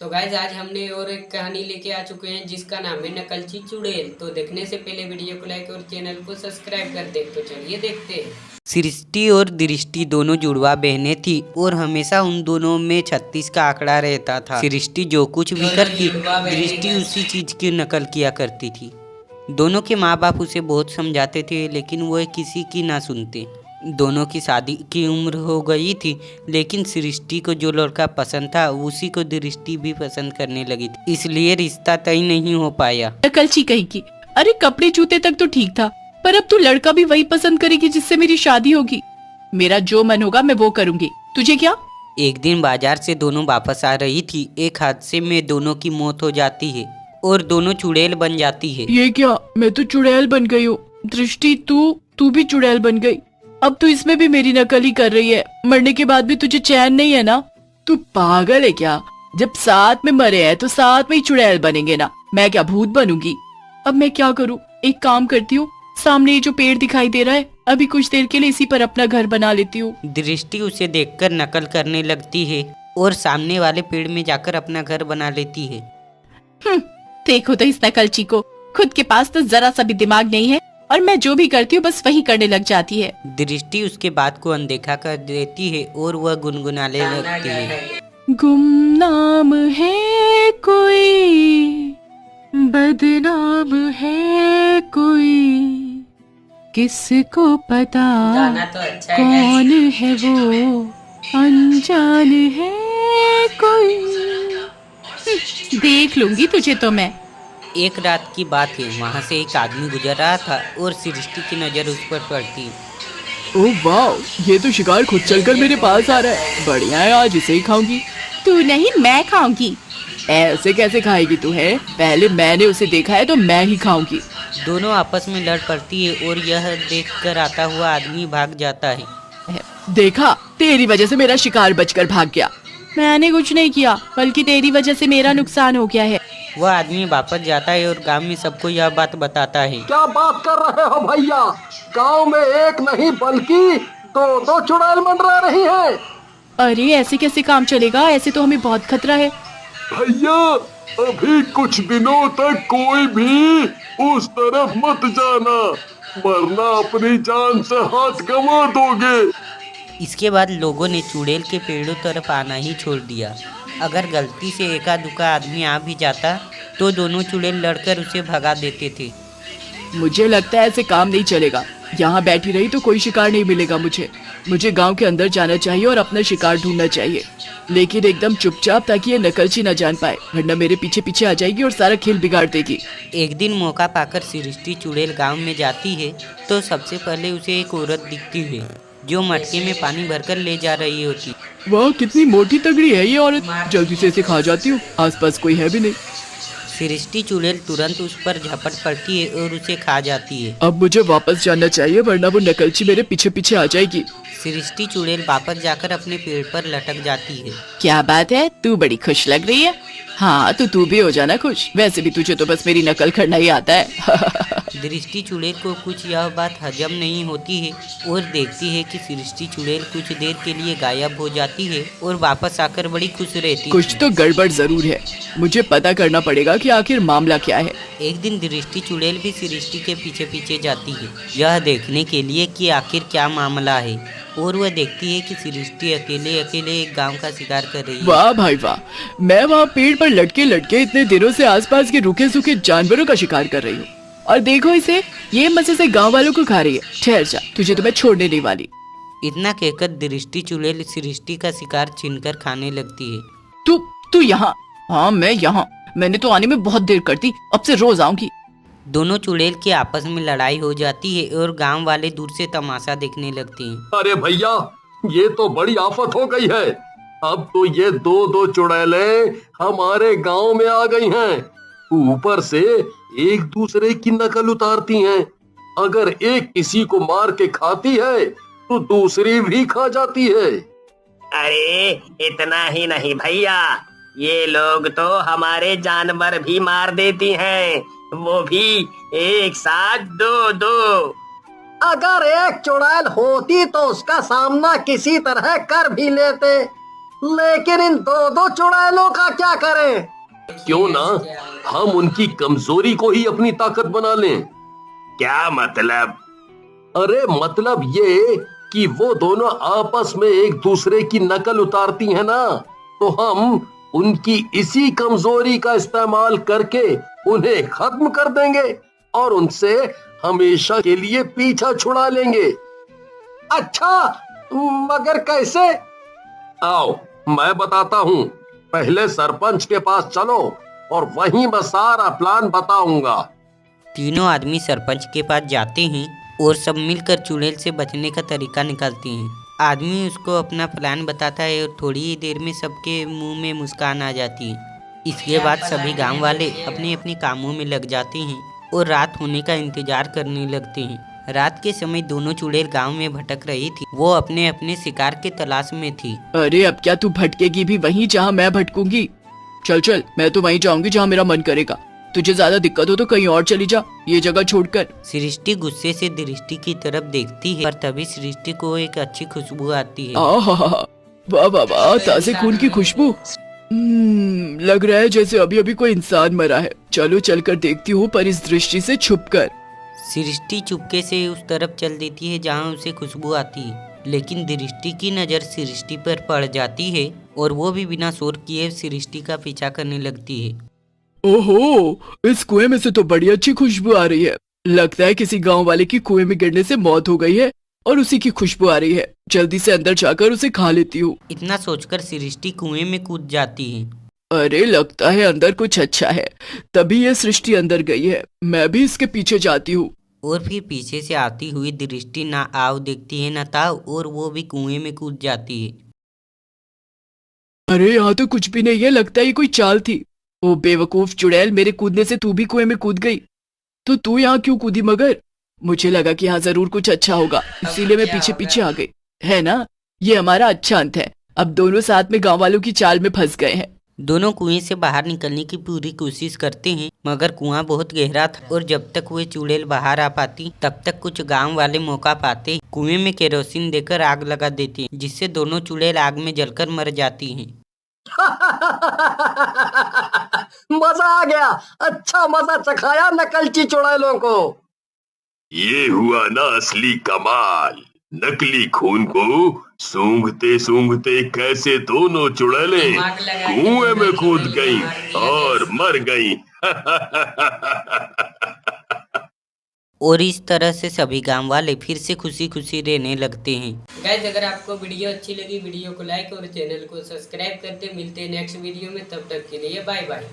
तो गाइज आज हमने और एक कहानी लेके आ चुके हैं जिसका नाम है नकलची चुड़ैल। तो देखने से पहले वीडियो को लाइक और चैनल को सब्सक्राइब कर दे। तो चलिए देखते हैं। सृष्टि और दृष्टि दोनों जुड़वा बहनें थी और हमेशा उन दोनों में 36 का आंकड़ा रहता था। सृष्टि जो कुछ भी करती दृष्टि उसी चीज की नकल किया करती थी। दोनों के माँ बाप उसे बहुत समझाते थे लेकिन वह किसी की ना सुनते। दोनों की शादी की उम्र हो गई थी लेकिन सृष्टि को जो लड़का पसंद था उसी को दृष्टि भी पसंद करने लगी थी, इसलिए रिश्ता तय नहीं हो पाया। नकलची कहीं की। अरे कपड़े जूते तक तो ठीक था, पर अब तू लड़का भी वही पसंद करेगी जिससे मेरी शादी होगी। मेरा जो मन होगा मैं वो करूंगी, तुझे क्या। एक दिन बाजार से दोनों वापस आ रही थी। एक हादसे में दोनों की मौत हो जाती है और दोनों चुड़ैल बन जाती है। ये क्या, मैं तो चुड़ैल बन गई हूँ। दृष्टि तू भी चुड़ैल बन गई। अब तू इसमें भी मेरी नकल ही कर रही है। मरने के बाद भी तुझे चैन नहीं है ना। तू पागल है क्या? जब साथ में मरे हैं तो साथ में ही चुड़ैल बनेंगे ना। मैं क्या भूत बनूंगी? अब मैं क्या करूँ? एक काम करती हूँ, सामने ये जो पेड़ दिखाई दे रहा है, अभी कुछ देर के लिए इसी पर अपना घर बना लेती हूँ। दृष्टि उसे देखकर नकल करने लगती है और सामने वाले पेड़ में जाकर अपना घर बना लेती है। देखो तो इस नकलची को, खुद के पास तो जरा सा भी दिमाग नहीं है और मैं जो भी करती हूँ बस वही करने लग जाती है। दृष्टि उसके बात को अनदेखा कर देती है और वह गुनगुनाने लगती है। गुमनाम है कोई, बदनाम है कोई, किसको पता कौन है वो, अनजान है कोई। देख लूंगी तुझे तो मैं। एक रात की बात है, वहाँ से एक आदमी गुजर रहा था और सृष्टि की नज़र उस पर पड़ती। ओह वाह, ये तो शिकार खुद चलकर मेरे पास आ रहा है। बढ़िया है, आज इसे ही खाऊंगी। तू नहीं, मैं खाऊंगी। ऐसे कैसे खाएगी तू? है पहले मैंने उसे देखा है तो मैं ही खाऊंगी। दोनों आपस में लड़ पड़ती है और यह देखकर आता हुआ आदमी भाग जाता है। देखा, तेरी वजह से मेरा शिकार बचकर भाग गया। मैंने कुछ नहीं किया, बल्कि तेरी वजह से मेरा नुकसान हो गया है। वह आदमी वापस जाता है और गांव में सबको यह बात बताता है। क्या बात कर रहे हो भैया? गांव में एक नहीं बल्कि दो चुड़ैल मंडरा रही है। अरे ऐसे कैसे काम चलेगा? ऐसे तो हमें बहुत खतरा है। भैया अभी कुछ दिनों तक कोई भी उस तरफ मत जाना, वरना अपनी जान से हाथ गंवा दोगे। इसके बाद लोगों ने चुड़ैल के पेड़ों तरफ आना ही छोड़ दिया। अगर गलती से एका दुका आदमी आ भी जाता तो दोनों चुड़ैल लड़कर उसे भगा देते थे। मुझे लगता है ऐसे काम नहीं चलेगा। यहाँ बैठी रही तो कोई शिकार नहीं मिलेगा। मुझे गांव के अंदर जाना चाहिए और अपना शिकार ढूंढना चाहिए, लेकिन एकदम चुपचाप, ताकि ये नकलची न जान पाए, वरना मेरे पीछे पीछे आ जाएगी और सारा खेल बिगाड़ देगी। एक दिन मौका पाकर सृष्टि चुड़ैल गांव में जाती है तो सबसे पहले उसे एक औरत दिखती है जो मटके में पानी भरकर ले जा रही होती। वाह, कितनी मोटी तगड़ी है ये औरत। जल्दी से इसे खा जाती हूँ, आसपास कोई है भी नहीं। सृष्टि चुड़ैल तुरंत उस पर झपट पड़ती है और उसे खा जाती है। अब मुझे वापस जाना चाहिए, वरना वो नकलची मेरे पीछे पीछे आ जाएगी। सृष्टि चुड़ैल वापस जाकर अपने पेड़ पर लटक जाती है। क्या बात है, तू बड़ी खुश लग रही है। हाँ तो तू भी हो जाना खुश। वैसे भी तुझे तो बस मेरी नकल करना ही आता है। दृष्टि चुड़ैल को कुछ यह बात हजम नहीं होती है और देखती है कि सृष्टि चुड़ैल कुछ देर के लिए गायब हो जाती है और वापस आकर बड़ी खुश रहती है। कुछ तो गड़बड़ जरूर है, मुझे पता करना पड़ेगा कि आखिर मामला क्या है। एक दिन दृष्टि चुड़ैल भी सृष्टि के पीछे पीछे जाती है, यह देखने के लिए कि आखिर क्या मामला है, और वह देखती है कि सृष्टि अकेले अकेले एक गांव का शिकार कर रही है। वाह भाई वाह, मैं वहाँ पेड़ पर लटके लटके इतने दिनों से आसपास के रूखे सूखे जानवरों का शिकार कर रही हूँ, और देखो इसे, ये मजे से गांव वालों को खा रही है। ठहर जा, तुझे तो मैं छोड़ने नहीं वाली। इतना कहकर दृष्टि चुड़ैल सृष्टि का शिकार छीनकर खाने लगती है। तू यहाँ? हाँ मैं यहाँ। मैंने तो आने में बहुत देर कर दी, अब से रोज आऊंगी। दोनों चुड़ैल की आपस में लड़ाई हो जाती है और गांव वाले दूर से तमाशा देखने लगते हैं। अरे भैया, ये तो बड़ी आफत हो गई है। अब तो ये दो चुड़ैलें हमारे गांव में आ गई हैं। ऊपर से एक दूसरे की नकल उतारती हैं। अगर एक किसी को मार के खाती है तो दूसरी भी खा जाती है। अरे इतना ही नहीं भैया, ये लोग तो हमारे जानवर भी मार देती हैं, वो भी एक साथ दो। अगर एक चुड़ैल होती तो उसका सामना किसी तरह कर भी लेते, लेकिन इन दो दो चुड़ैलों का क्या करें? क्यों ना हम उनकी कमजोरी को ही अपनी ताकत बना लें। क्या मतलब? अरे मतलब ये कि वो दोनों आपस में एक दूसरे की नकल उतारती हैं ना, तो हम उनकी इसी कमजोरी का इस्तेमाल करके उन्हें खत्म कर देंगे और उनसे हमेशा के लिए पीछा छुड़ा लेंगे। अच्छा, मगर कैसे? आओ मैं बताता हूँ। पहले सरपंच के पास चलो और वहीं मैं सारा प्लान बताऊंगा। तीनों आदमी सरपंच के पास जाते हैं और सब मिलकर चुड़ैल से बचने का तरीका निकालते हैं। आदमी उसको अपना प्लान बताता है और थोड़ी ही देर में सबके मुंह में मुस्कान आ जाती है। इसके बाद सभी गांव वाले अपने अपने कामों में लग जाते हैं और रात होने का इंतजार करने लगते हैं। रात के समय दोनों चुड़ैल गांव में भटक रही थी। वो अपने अपने शिकार के तलाश में थी। अरे अब क्या तू भटकेगी भी वहीं जहाँ मैं भटकूंगी? चल चल, मैं तो वहीं जाऊंगी जहाँ मेरा मन करेगा। तुझे ज्यादा दिक्कत हो तो कहीं और चली जा, ये जगह छोड़कर। सृष्टि गुस्से से दृष्टि की तरफ देखती है, पर तभी सृष्टि को एक अच्छी खुशबू आती है। आहा, वाह वाह वाह, ताजे खून की खुशबू। लग रहा है जैसे अभी अभी कोई इंसान मरा है। चलो चलकर देखती हूँ, पर इस दृष्टि से छुपकर। सृष्टि चुपके से उस तरफ चल देती है जहाँ उसे खुशबू आती है, लेकिन दृष्टि की नजर सृष्टि पर पड़ जाती है और वो भी बिना शोर किए सृष्टि का पीछा करने लगती है। ओहो, इस कुएं में से तो बड़ी अच्छी खुशबू आ रही है। लगता है किसी गांव वाले की कुएं में गिरने से मौत हो गई है और उसी की खुशबू आ रही है। जल्दी से अंदर जाकर उसे खा लेती हूँ। इतना सोचकर सृष्टि कुएं में कूद जाती है। अरे लगता है अंदर कुछ अच्छा है, तभी ये सृष्टि अंदर गई है। मैं भी इसके पीछे जाती हूँ। और फिर पीछे से आती हुई दृष्टि ना आव देखती है ना ताव, और वो भी कुएं में कूद जाती है। अरे यहाँ तो कुछ भी नहीं है, लगता है ये कोई चाल थी। ओ बेवकूफ चुड़ैल, मेरे कूदने से तू भी कुएं में कूद गई, तो तू यहाँ क्यों कूदी? मगर मुझे लगा कि यहाँ जरूर कुछ अच्छा होगा, इसीलिए मैं पीछे पीछे आ गई, है ना? ये हमारा अच्छा अंत है। अब दोनों साथ में गांव वालों की चाल में फंस गए हैं। दोनों कुएं से बाहर निकलने की पूरी कोशिश करते हैं, मगर कुआं बहुत गहरा था और जब तक वे चुड़ैल बाहर आ पाती तब तक कुछ गांव वाले मौका पाते कुएं में केरोसिन देकर आग लगा देते हैं, जिससे दोनों चुड़ैल आग में जलकर मर जाती हैं। मजा आ गया। अच्छा मजा चखाया नकलची चुड़ैलों को। ये हुआ ना असली कमाल। नकली खून को सूंघते सूंघते कैसे दोनों चुड़ैलें कुएं में कूद गई और मर गई। और इस तरह से सभी गांव वाले फिर से खुशी खुशी रहने लगते हैं। गाइस, अगर आपको वीडियो अच्छी लगी वीडियो को लाइक और चैनल को सब्सक्राइब करते। मिलते हैं नेक्स्ट वीडियो में, तब तक के लिए बाय बाय।